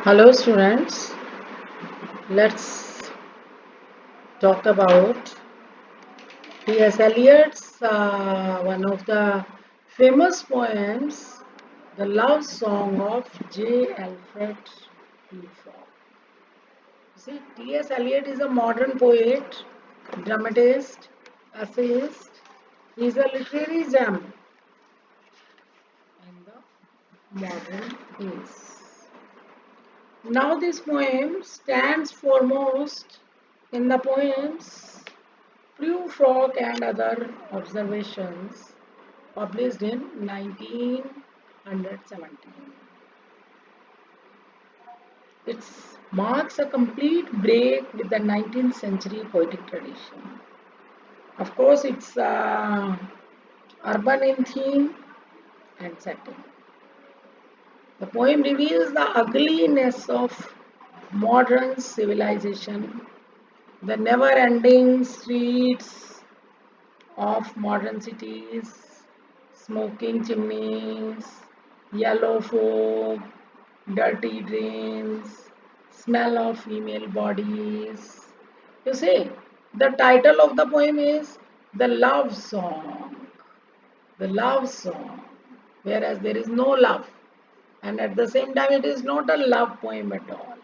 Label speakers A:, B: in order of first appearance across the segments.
A: Hello students, let's talk about T.S. Eliot's one of the famous poems, The Love Song of J. Alfred Prufrock. See, T.S. Eliot is a modern poet, dramatist, essayist. He is a literary gem in the modern age. Now this poem stands foremost in the poems Prufrock and Other Observations published in 1917. It marks a complete break with the 19th century poetic tradition. Of course, it's urban in theme and setting. The poem reveals the ugliness of modern civilization, the never ending streets of modern cities, smoking chimneys, yellow fog, dirty drains, smell of female bodies. You see, the title of the poem is The Love Song. The Love Song. Whereas there is no love. And at the same time, it is not a love poem at all.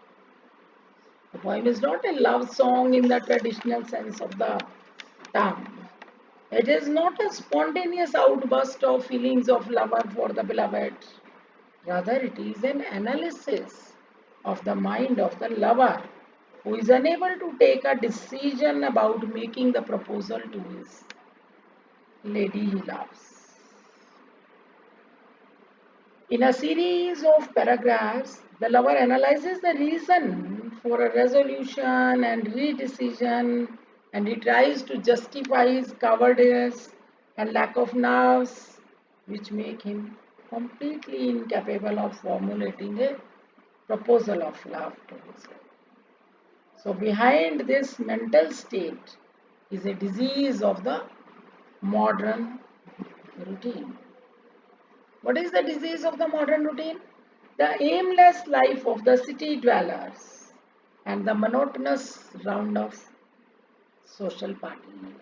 A: The poem is not a love song in the traditional sense of the term. It is not a spontaneous outburst of feelings of lover for the beloved. Rather, it is an analysis of the mind of the lover who is unable to take a decision about making the proposal to his lady he loves. In a series of paragraphs, the lover analyzes the reason for a resolution and redecision, and he tries to justify his cowardice and lack of nerves, which make him completely incapable of formulating a proposal of love to his wife. So, behind this mental state is a disease of the modern routine. What is the disease of the modern routine? The aimless life of the city dwellers and the monotonous round of social parties.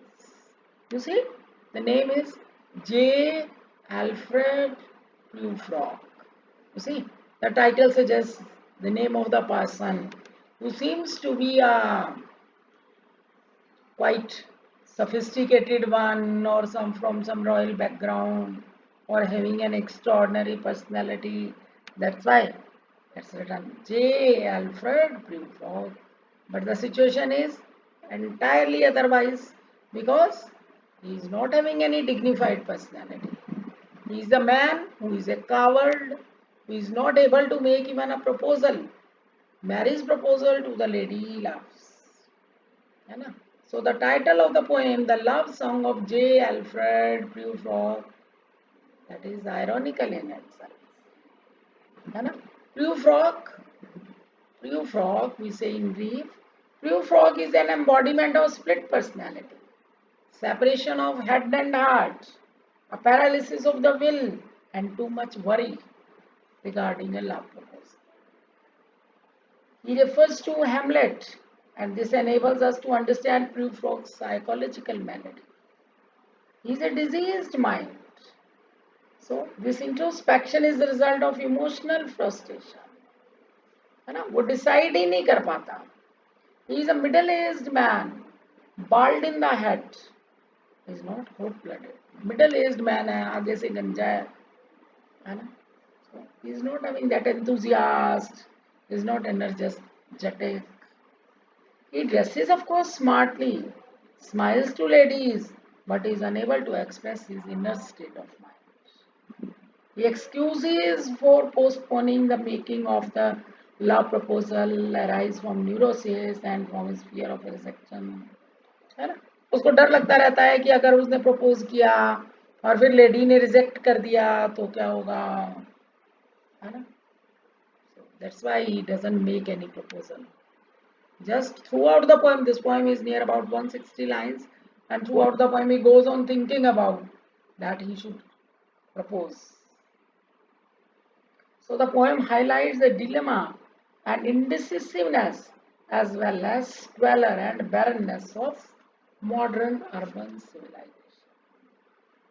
A: You see, the name is J. Alfred Prufrock. You see, the title suggests the name of the person who seems to be a quite sophisticated one or some from some royal background or having an extraordinary personality. That's why it's written J. Alfred Prufrock. But the situation is entirely otherwise because he is not having any dignified personality. He is a man who is a coward, who is not able to make even a proposal, marriage proposal to the lady he loves. है ना? So the title of the poem, The Love Song of J. Alfred Prufrock, that is ironical in itself. है ना? Prufrock, we say in brief, Prufrock is an embodiment of split personality, separation of head and heart, a paralysis of the will, and too much worry regarding a love proposal. He refers to Hamlet, and this enables us to understand Prufrock's psychological malady. He is a diseased mind. So, this introspection is the result of emotional frustration. है ना? वो decide ही नहीं कर पाता. He is a middle-aged man, bald in the head. He is not hot-blooded. Middle-aged man है, आगे से गंजा है ना? So, he is not having that enthusiast. He is not energetic. He dresses, of course, smartly, smiles to ladies, but is unable to express his inner state of mind. The excuses for postponing the making of the love proposal arise from neurosis and from his fear of rejection. है ना? उसको डर लगता रहता है कि अगर उसने प्रपोज किया और फिर लेडी ने रिजेक्ट कर दिया तो क्या होगा, है ना? So that's why he doesn't make any proposal. Just throughout the poem, this poem is near about 160 lines, and throughout the poem he goes on thinking about that he should propose. So the poem highlights the dilemma and indecisiveness as well as squalor and barrenness of modern urban civilization.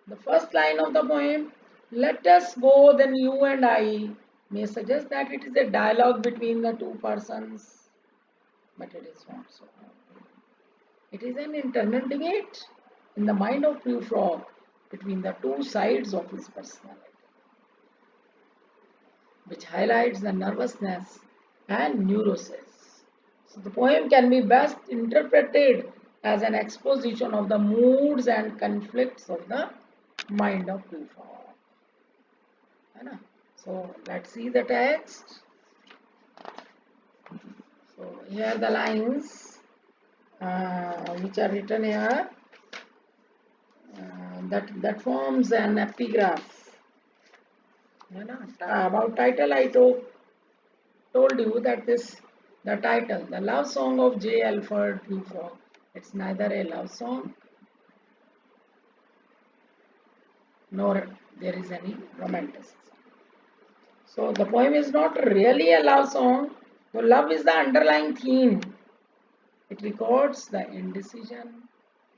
A: The first line of the poem, let us go, then you and I, may suggest that it is a dialogue between the two persons, but it is not so. It is an internal debate in the mind of Prufrock between the two sides of his personality, which highlights the nervousness and neurosis. So the poem can be best interpreted as an exposition of the moods and conflicts of the mind of Prufrock. So let's see the text. So here the lines which are written here that forms an epigraph. About title I told you that the title, the love song of J. Alfred Prufrock. It's neither a love song nor there is any romanticism. So the poem is not really a love song. So love is the underlying theme. It records the indecision,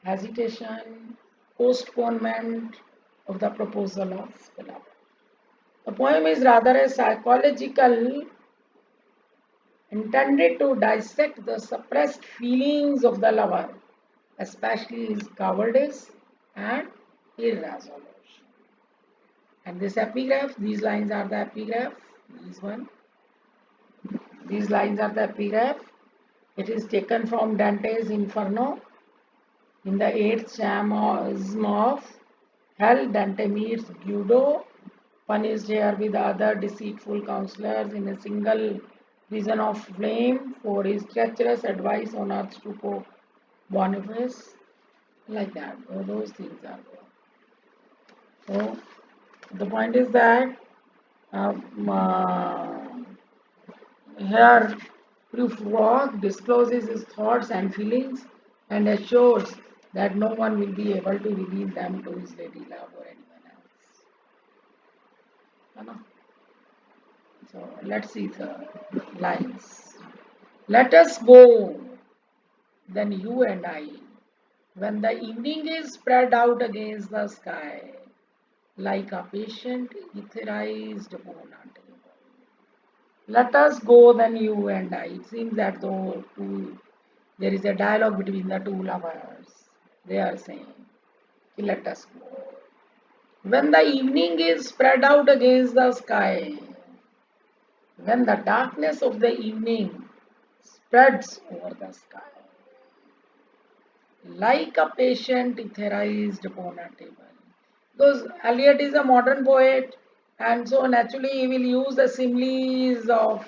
A: hesitation, postponement of the proposal of the lover. The poem is rather a psychological, intended to dissect the suppressed feelings of the lover, especially his cowardice and irresolution. And this epigraph, these lines are the epigraph, these lines are the epigraph. It is taken from Dante's Inferno. In the 8th chasm of hell, Dante meets Guido, punished here with other deceitful counselors in a single prison of flame for his treacherous advice on earth to Pope Boniface. Like that, those things are there. So the point is that here Prufrock discloses his thoughts and feelings and assures that no one will be able to reveal them to his lady love or anyone else. So let's see the lines. Let us go, then you and I, when the evening is spread out against the sky, like a patient etherized upon a table. Let us go, then you and I. It seems that though there is a dialogue between the two lovers. They are saying, let us go. When the evening is spread out against the sky, when the darkness of the evening spreads over the sky, like a patient etherized upon a table. Because Eliot is a modern poet, and so naturally he will use the similes of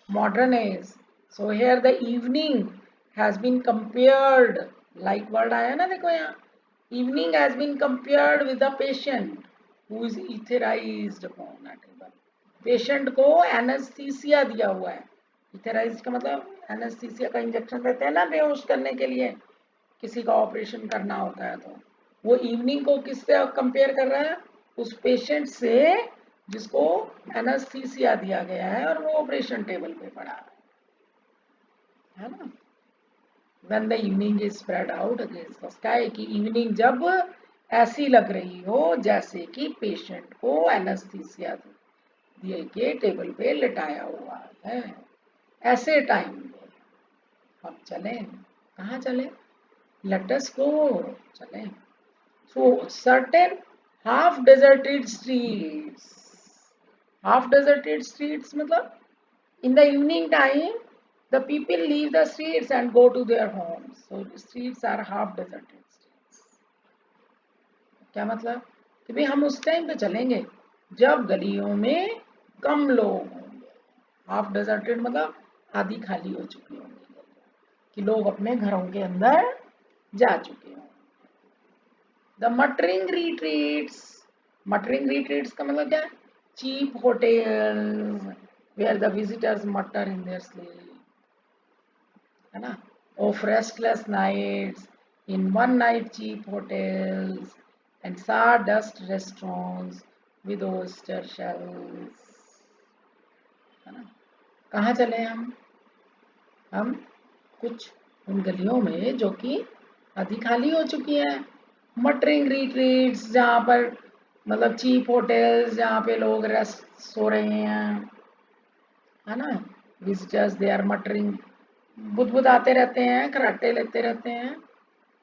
A: modern age. So here the evening has been compared, like word आया ना देखो यहाँ, evening has been compared with the patient who is etherized upon a table. Patient को anaesthesia दिया हुआ है. इथेराइज का मतलब एनेस्थीसिया का इंजेक्शन देते हैं ना बेहोश करने के लिए, किसी का ऑपरेशन करना होता है. तो वो इवनिंग को किससे कंपेयर कर रहा है? उस पेशेंट से जिसको एनेस्थीसिया दिया गया है और वो ऑपरेशन टेबल पे पड़ा है ना. When the evening is spread out against the sky, कि इवनिंग जब ऐसी लग रही हो जैसे कि पेशेंट को एनेस्थीसिया दिए के टेबल पे लिटाया हुआ है, ऐसे टाइम में हम चलें. कहाँ चलें? Let us go, चलें. So certain half deserted streets. Half deserted streets मतलब in the evening time the people leave the streets and go to their homes. So the streets are half deserted streets. क्या मतलब कि भाई हम उस time पे चलेंगे जब गलियों में कम लोग होंगे. हाफ डेजर्टेड मतलब आधी खाली हो चुकी होंगी, कि लोग अपने घरों के अंदर जा चुके हों. The muttering retreats. Muttering retreats का मतलब क्या है? Cheap hotels where the visitors mutter in their sleep, है ना. Of restless nights in one night cheap hotels and sawdust restaurants with oyster shells. कहाँ चले हम कुछ उन गलियों में जो कि आधी खाली हो चुकी हैं, मटरिंग रिट्रीट्स, जहाँ पर मतलब चीप होटल्स जहाँ पे लोग रेस्ट सो रहे हैं, है ना। विजिटर्स दे आर मटरिंग, बुदबुदाते रहते हैं, खराटे लेते रहते हैं।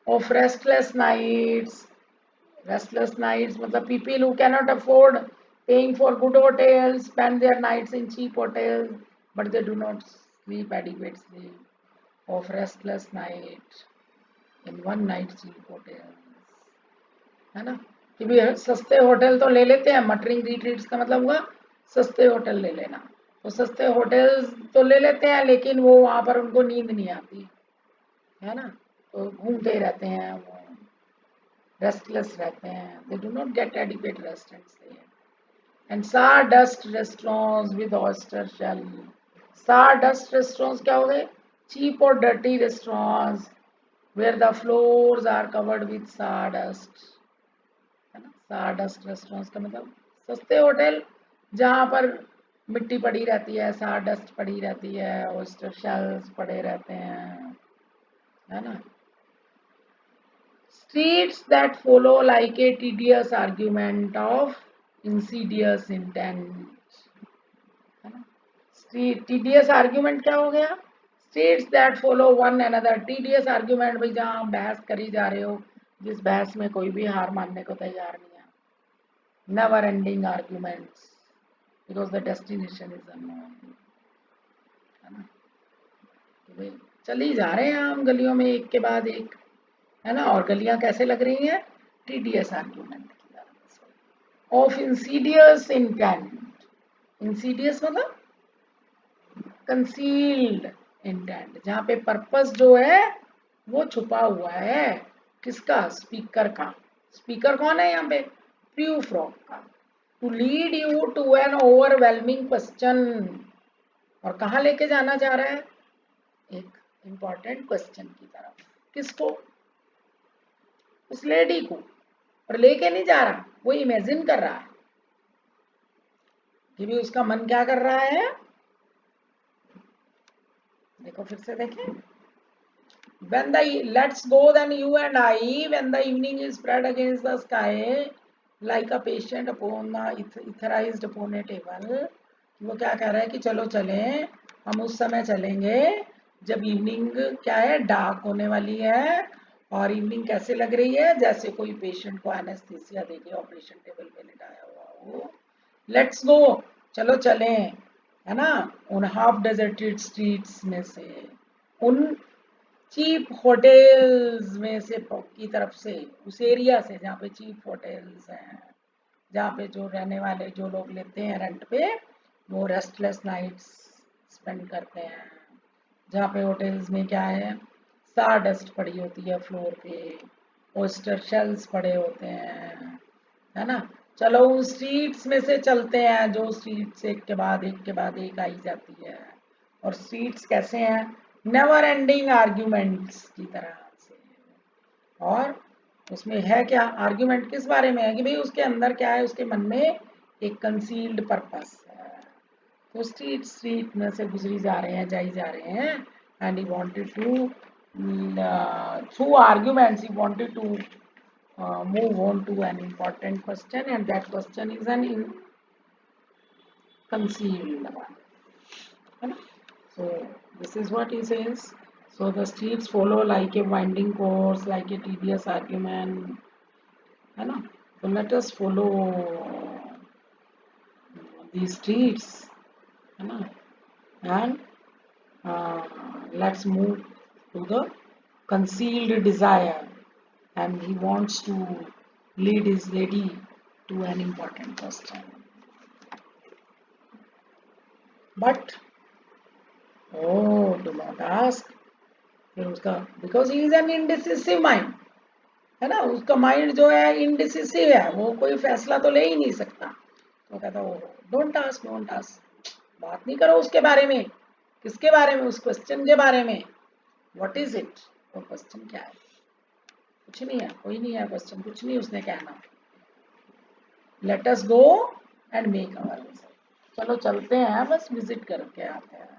A: ऑफ रेस्टलेस नाइट्स मतलब people who cannot afford paying for good hotels spend their nights in cheap hotels but they do not sleep adequate sleep of restless night in one night cheap hotels, है ना। कि भी सस्ते hotel तो ले लेते हैं, मटरिंग रिट्रीट्स का मतलब हुआ सस्ते होटल ले लेना। तो सस्ते होटल्स तो ले लेते हैं लेकिन वो वहाँ पर उनको नींद नहीं आती, है ना। तो घूमते ही रहते हैं वो, रेस्टलेस रहते हैं, they do not gate adequate rest and stay. And sawdust restaurants with oyster shell, sawdust restaurants क्या हो गए, चीप और dirty restaurants where the floors are covered with sawdust, है ना। sawdust restaurants का मतलब सस्ते होटल जहाँ पर मिट्टी पड़ी रहती है, sawdust पड़ी रहती है, oyster shells पड़े रहते हैं, है ना। Streets that follow like a tedious argument of insidious intent, है ना। स्ट्रीट टीडीएस आर्ग्यूमेंट क्या हो गया, streets that follow one another, TDS argument भाई जहाँ बहस करी जा रहे हो, जिस बहस में कोई भी हार मानने को तैयार नहीं है। Never ending arguments because the destination is unknown, है ना। तो भाई चल ही जा रहे हैं हम गलियों में एक के बाद एक, है ना। और गलियां कैसे लग रही हैं, टीडीएस आर्ग्यूमेंट की तरह से। ऑफ इंसीडियस इंटेंट, इंसीडियस मतलब कंसील्ड इंटेंट, जहां पे पर्पस जो है वो छुपा हुआ है, किसका, स्पीकर का। स्पीकर कौन है यहाँ पे, प्रू फ्रॉग का। To lead you to an overwhelming question, और कहाँ लेके जाना जा रहा है, एक इंपॉर्टेंट क्वेश्चन की तरफ। किसको, उस लेडी को, और लेके नहीं जा रहा, वो इमेजिन कर रहा है कि भी उसका मन क्या कर रहा है। देखो फिर से देखें, when the let's go then you and I, when the evening is spread against the sky like a patient upon the etherized upon a table, वो क्या कह रहा है कि चलो चलें, हम उस समय चलेंगे जब इवनिंग क्या है, डार्क होने वाली है। और इवनिंग कैसे लग रही है, जैसे कोई पेशेंट को एनेस्थीसिया देके ऑपरेशन टेबल पे लिटाया हुआ हो। लेट्स गो, चलो चलें, है ना, उन हाफ डेजर्टेड स्ट्रीट्स में से, उन चीप होटल्स में से की तरफ से, उस एरिया से जहाँ पे चीप होटल्स हैं, जहाँ पे जो रहने वाले जो लोग लेते हैं रेंट पे वो रेस्टलेस नाइट्स स्पेंड करते हैं, जहाँ पे होटल्स में क्या है, सारडस्ट पड़ी होती है फ्लोर पे, ओस्टर शेल्स पड़े होते हैं, है ना। चलो उन स्ट्रीट्स में से चलते हैं जो स्ट्रीट्स एक के बाद एक के बाद एक आई जाती है। और स्ट्रीट्स कैसे हैं, नेवर एंडिंग आर्ग्यूमेंट्स की तरह से। और उसमें है क्या, आर्ग्यूमेंट किस बारे में है कि भाई उसके अंदर क्या है, उसके मन में एक कंसील्ड पर्पस है। तो स्ट्रीट स्ट्रीट में से गुजरी जा रहे हैं, जाई जा रहे हैं, and he wanted to through arguments he wanted to move on to an important question, and that question is an concealed one, है ना। So this is what he says. So the streets follow like a winding course, like a tedious argument, है ना। So let us follow these streets, है ना, and let's move to the concealed desire, and he wants to lead his lady to an important question. But oh, do not ask, फिर उसका, because he is an indecisive mind, है ना, उसका mind जो है indecisive है, वो कोई फैसला तो ले ही नहीं सकता। तो कहता oh don't ask, don't ask, बात नहीं करो उसके बारे में। किसके बारे में, उस क्वेश्चन के बारे में। व्हाट इज इट, वो क्वेश्चन क्या है, कुछ नहीं है, कोई नहीं है क्वेश्चन, कुछ नहीं उसने कहना। Let us go and make our answer, चलो चलते हैं, बस विजिट करके आते हैं.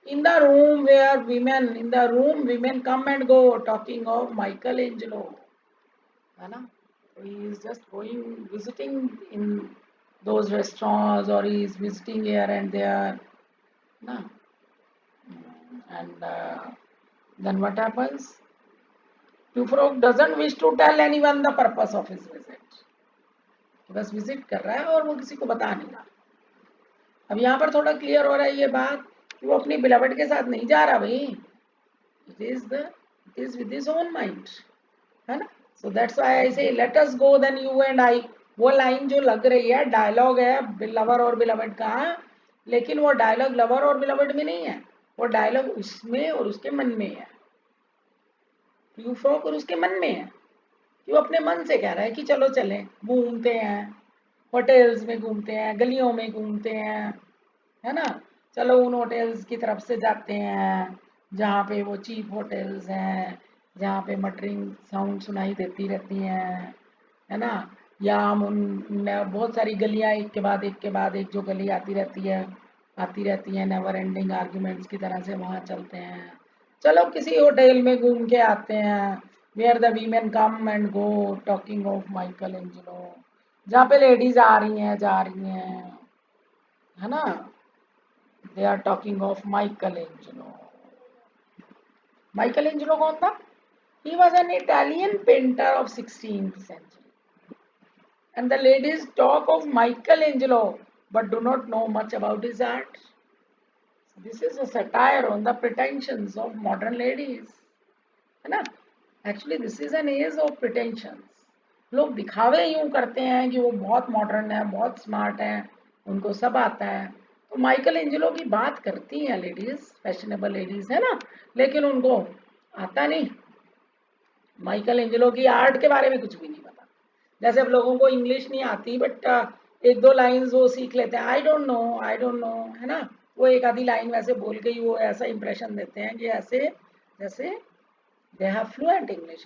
A: In the room where women, in the room women come and go, talking of Michelangelo, है ना? So he is just going visiting in those restaurants, or he is visiting here and there, ना? And then what happens? Tufrog doesn't wish to tell anyone the purpose of his visit. बस visit कर रहा है और वो किसी को बता नहीं रहा. अब यहाँ पर थोड़ा क्लियर हो रहा है ये बात कि वो अपनी बिलवड के साथ नहीं जा रहा भाई. It is with his own mind, है ना? So that's why I say let us go then you and I. वो लाइन जो लग रही है डायलॉग है लवर और बिलवड का, लेकिन वो डायलॉग लवर और बिलवड में नहीं है, वो डायलॉग उसमें और उसके मन में है. यूफ्रॉक और उसके मन में है कि वो अपने मन से कह रहा है कि चलो चलें, घूमते हैं, होटल्स में घूमते हैं, गलियों में घूमते हैं, है ना? चलो उन होटल्स की तरफ से जाते हैं जहाँ पे वो चीप होटल्स हैं, जहाँ पे मटरिंग साउंड सुनाई देती रहती हैं, है ना? या हम उन बहुत सारी गलियाँ एक के बाद एक जो गली आती रहती है नेवर एंडिंग आर्ग्यूमेंट्स की तरह से वहाँ चलते हैं. चलो किसी होटल में घूम के आते हैं where the women come and go talking of Michelangelo, जहाँ पे लेडीज आ रही हैं जा रही हैं, है ना? They are talking of Michelangelo. Michelangelo कौन था? He was an Italian painter of 16th century. And the ladies talk of Michelangelo but do not know much about his art. This is a satire on the pretensions of modern ladies, है ना? Actually this is an age of pretensions. लोग दिखावे यूं करते हैं कि वो बहुत मॉडर्न है, बहुत स्मार्ट है, उनको सब आता है. तो माइकल एंजेलो की बात करती हैं लेडीज, फैशनेबल लेडीज, है ना? लेकिन उनको आता नहीं. माइकल एंजेलो की आर्ट के बारे में कुछ भी नहीं पता. जैसे अब लोगों को इंग्लिश नहीं आती बट एक दो लाइंस वो सीख लेते हैं, आई डोंट नो, है ना? वो एक आधी लाइन वैसे बोल के ही वो ऐसा इंप्रेशन देते हैं कि ऐसे जैसे they have fluent English,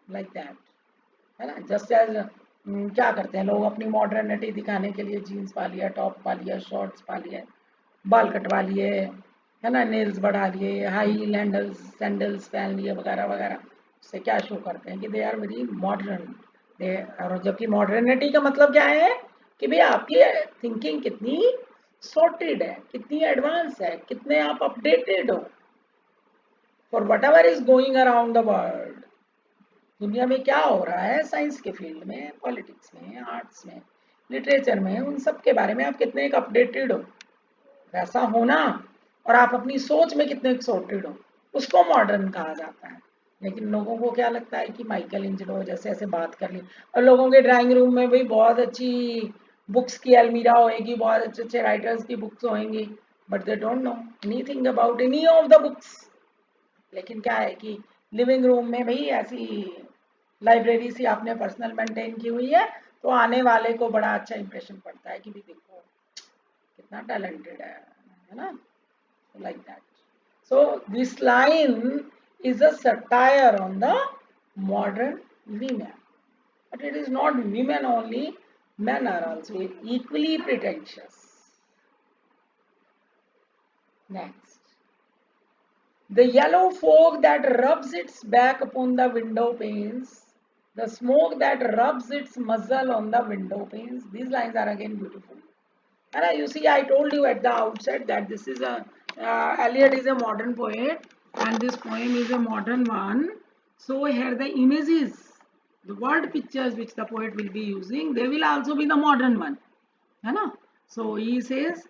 A: like that, है ना? जस्ट एज क्या करते हैं लोग अपनी मॉडर्निटी दिखाने के लिए जीन्स पा लिया, टॉप पा लिया, शॉर्ट्स पा लिए, बाल कटवा लिए, है ना, नेल्स बढ़ा लिए, हाई लैंडल्स सैंडल्स पहन लिए वगैरह वगैरह. उससे क्या शो करते हैं कि दे आर वेरी मॉडर्न. और जबकि मॉडर्निटी का मतलब क्या है कि भाई आपकी थिंकिंग कितनी सॉर्टेड है, कितनी एडवांस है, कितने आप अपडेटेड हो for what ever is going around the world. दुनिया में क्या हो रहा है साइंस के फील्ड में, पॉलिटिक्स में, आर्ट्स में, लिटरेचर में, उन सब के बारे में आप कितने एक अपडेटेड हो, वैसा होना, और आप अपनी सोच में कितने सॉर्टेड हो, उसको मॉडर्न कहा जाता है. लेकिन लोगों को क्या लगता है कि माइकल एंजेलो जैसे ऐसे बात कर ली, और लोगों के ड्राइंग रूम में भी बहुत अच्छी बुक्स की अलमीरा होएगी, बहुत अच्छे अच्छे राइटर्स की बुक्स होएंगी, but they don't know anything about any of the books. लेकिन क्या है कि लिविंग रूम में भाई ऐसी लाइब्रेरी सी आपने पर्सनल मेंटेन की हुई है, तो आने वाले को बड़ा अच्छा इंप्रेशन पड़ता है कि भी देखो कितना टैलेंटेड है ना? Like that. So this line is a satire on the modern women, but it is not women only, men are also equally pretentious. Next, the yellow fog that rubs its back upon the window panes, the smoke that rubs its muzzle on the window panes. These lines are again beautiful. And you see, I told you at the outset that this is a Eliot is a modern poet, and this poem is a modern one. So here the images, the word pictures which the poet will be using, they will also be the modern one, है ना? So he says,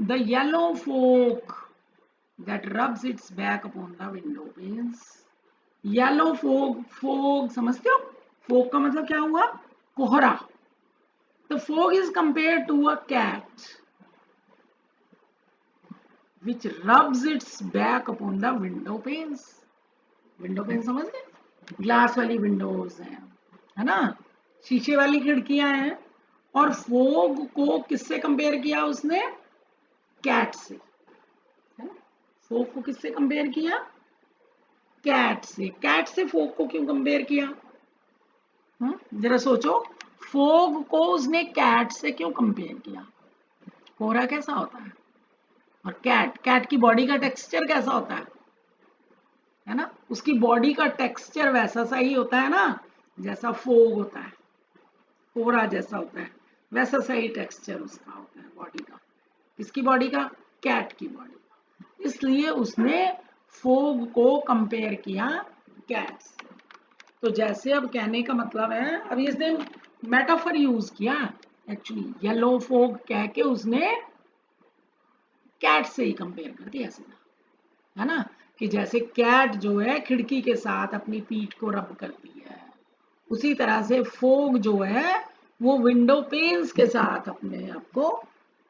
A: the yellow fog that rubs its back upon the window panes. Yellow fog, fog समझते हो? Fog का मतलब क्या हुआ? कोहरा. The fog is compared to a cat which rubs its back upon the window panes. Window panes समझ गए? Glass वाली विंडोज हैं, है ना? शीशे वाली खिड़कियां हैं. और फोग को किससे कंपेयर किया उसने? कैट से, है ना? फोग को किससे कंपेयर किया? कैट से. कैट से फोग को क्यों कंपेयर किया? जरा सोचो, फोग को उसने कैट से क्यों कंपेयर किया? कोहरा कैसा होता है, और कैट कैट की बॉडी का टेक्सचर कैसा होता है ना? उसकी बॉडी का टेक्सचर वैसा सा ही होता है ना, जैसा फोग होता है, कोहरा जैसा होता है, वैसा सा ही टेक्सचर उसका होता है बॉडी का। किसकी बॉडी का? कैट की बॉडी का। इसलिए उसने फोग को कंपेयर किया कैट से। तो जैसे अब कहने का मतलब है, अब इसने मेटाफर यूज किया, एक्चुअली येलो फोग कह के उसने कैट से ही कंपेयर कर दिया सीधा, है ना? कि जैसे कैट जो है खिड़की के साथ अपनी पीठ को रब करती है, उसी तरह से फोग जो है वो विंडो पेन्स के साथ अपने आप को,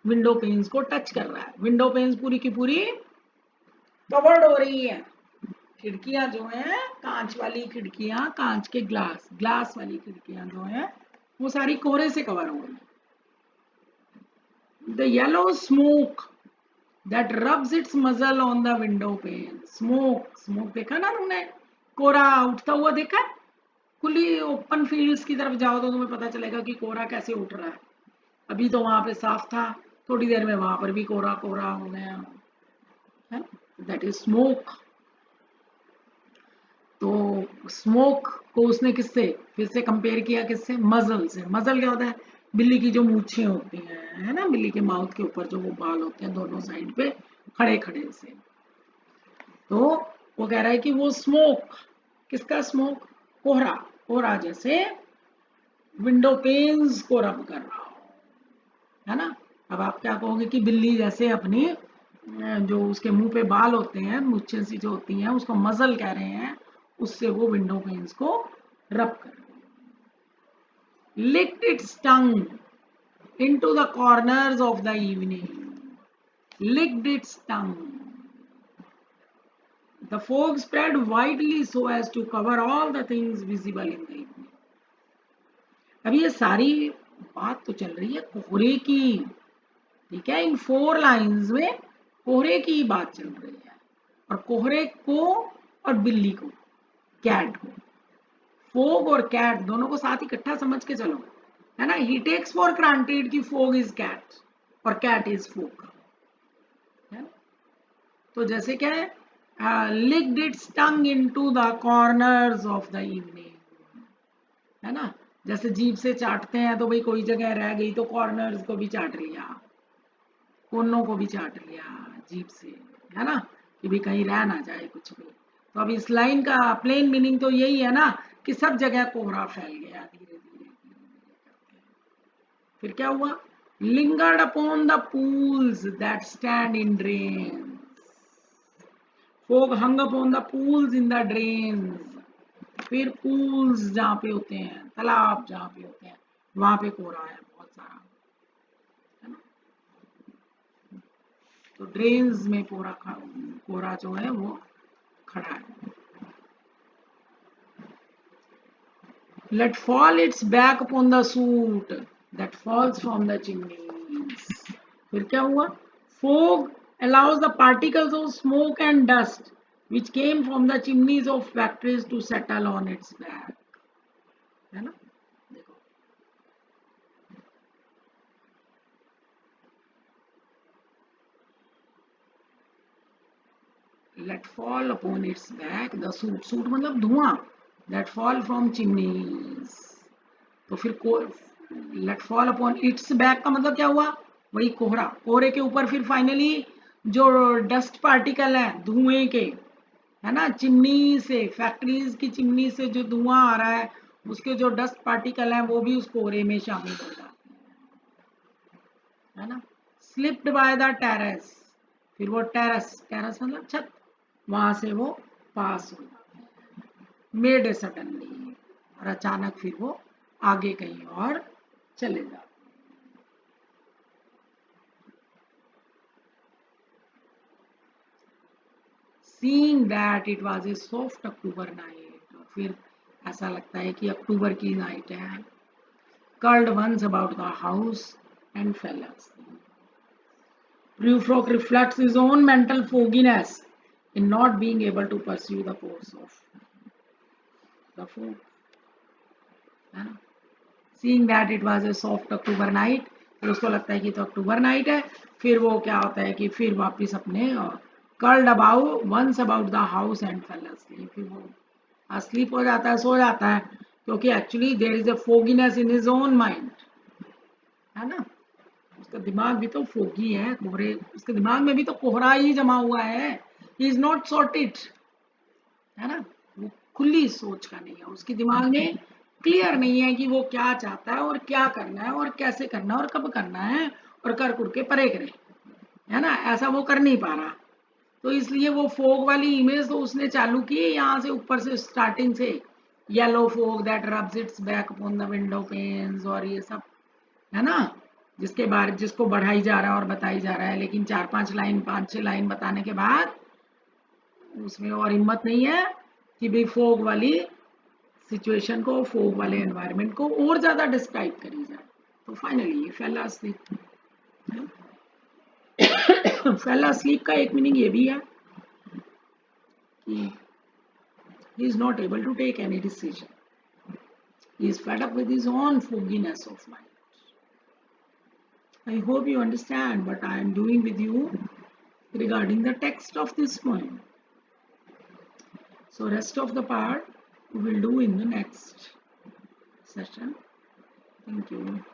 A: विंडो पेन्स को टच कर रहा है। विंडो पेन्स पूरी की पूरी कवर्ड हो रही है। खिड़कियां जो है, कांच वाली खिड़कियां, कांच के ग्लास ग्लास वाली खिड़कियां जो है वो सारी कोहरे से कवर हो गई। The yellow smoke that rubs its muzzle on the window pane. Smoke देखा ना तुमने? कोहरा उठता हुआ देखा? खुली ओपन फील्ड्स की तरफ जाओ तो तुम्हें पता चलेगा कि कोहरा कैसे उठ रहा है। अभी तो वहां पे साफ था, थोड़ी देर में वहां पर भी कोहरा कोहरा हो गया है। That is smoke. तो स्मोक को उसने किससे फिर से कंपेयर किया? किससे? मजल से। मजल क्या होता है? बिल्ली की जो मूछें होती हैं, है ना, बिल्ली के माउथ के ऊपर जो वो बाल होते हैं दोनों साइड पे खड़े खड़े से। तो वो कह रहा है कि वो स्मोक, किसका स्मोक? कोहरा। कोहरा जैसे विंडो पेन्स को रब कर रहा हो, है ना? अब आप क्या कहोगे कि बिल्ली जैसे अपनी जो उसके मुंह पे बाल होते हैं, मूछें सी जो होती हैं, उसको मजल कह रहे हैं, उससे वो विंडो पेन्स को रब कर रहे हैं। Licked it's tongue into the corners of the evening. Licked its tongue. The fog spread widely so as to cover all the things visible in the evening. अब ये सारी बात तो चल रही है कोहरे की, ठीक है? इन 4 लाइन्स में कोहरे की बात चल रही है, और कोहरे को और बिल्ली को, कैट को, फोग और कैट दोनों को साथ इकट्ठा समझ के चलो, है ना? ही टेक्स फॉर ग्रांटेड कि फोग इज कैट और कैट इज फोग, है ना? तो जैसे क्या है, licked it's tongue into the corners of the evening, है ना? जैसे जीभ से चाटते हैं तो भाई कोई जगह रह गई तो कॉर्नर्स को भी चाट लिया, कोनों को भी चाट लिया जीभ से, है ना? कि भी कहीं रह ना जाए कुछ भी। तो अब इस लाइन का प्लेन मीनिंग तो यही है ना कि सब जगह कोहरा फैल गया धीरे धीरे करके। फिर क्या हुआ? Lingered upon the pools that stand in drain. Fog hung upon the pools in the drains. फिर पूल्स जहाँ पे होते हैं, तालाब जहाँ पे होते हैं, वहां पे कोहरा है बहुत सारा, है ना? तो ड्रेन्स में कोहरा जो है वो खड़ा है। Let fall its back upon the soot that falls from the chimneys. फिर क्या हुआ? Fog allows the particles of smoke and dust which came from the chimneys of factories to settle on its back. है ना? देखो, let fall upon its back the soot, soot मतलब धुआं, that fall from chimneys। तो फिर let fall upon its back का मतलब क्या हुआ? वही कोहरा, कोहरे के ऊपर फिर फाइनली जो डस्ट पार्टिकल है धुएं के, है ना, चिमनी से, फैक्ट्रीज की चिमनी से जो धुआं आ रहा है उसके जो डस्ट पार्टिकल हैं वो भी उस कोहरे में शामिल हो जाते हैं, है ना? स्लिप्ड बाय द टेरेस, फिर वो टेरेस, टेरेस मतलब छत, वहां से वो पास हो जाते हैं। मेड सडनली, और अचानक फिर वो आगे कहीं और चले जाते हैं। Seeing that it was a soft October night, और फिर ऐसा लगता है कि अक्टूबर की नाइट है। Curled once about the house and fell asleep. Prufrock reflects his own mental fogginess in not being able to pursue the course of the fog. है ना. Seeing that it was a soft October night, फिर उसको लगता है कि तो अक्टूबर night है. फिर वो क्या होता है कि फिर वापस अपने curled about once about the house and fell asleep. फिर वो स्लीप हो जाता है, सो जाता है, क्योंकि actually there is a fogginess in his own mind, है ना. उसका दिमाग भी तो फोगी है, कोहरे, उसके दिमाग में भी तो कोहरा ही जमा हुआ है. ही इज नॉट सॉर्टेड, है ना. वो खुली सोच का नहीं है, उसके दिमाग में क्लियर नहीं है कि वो क्या चाहता है और क्या करना है और कैसे करना है और कब करना है, और कर कुर के परे करे, है ना. ऐसा वो कर नहीं पा रहा. तो इसलिए वो फोग वाली इमेज तो उसने चालू की यहाँ से, ऊपर से स्टार्टिंग से, yellow fog that rubs it's back upon the window panes और ये सब, है ना. जिसके बारे, जिसको बढ़ाई जा रहा है और बताई जा रहा है, लेकिन 4-5 लाइन 5-6 लाइन बताने के बाद उसमें और हिम्मत नहीं है कि भाई फोग वाली सिचुएशन को, फोग वाले एनवायरनमेंट को और ज्यादा डिस्क्राइब करी जाए. तो finally fail asleep. Fail asleep का एक मीनिंग ये भी है कि he is not able to take any decision. He is fed up with his own fogginess of mind. I hope you understand what I am doing with you regarding the text of this poem. So rest of the part we will do in the next session. Thank you.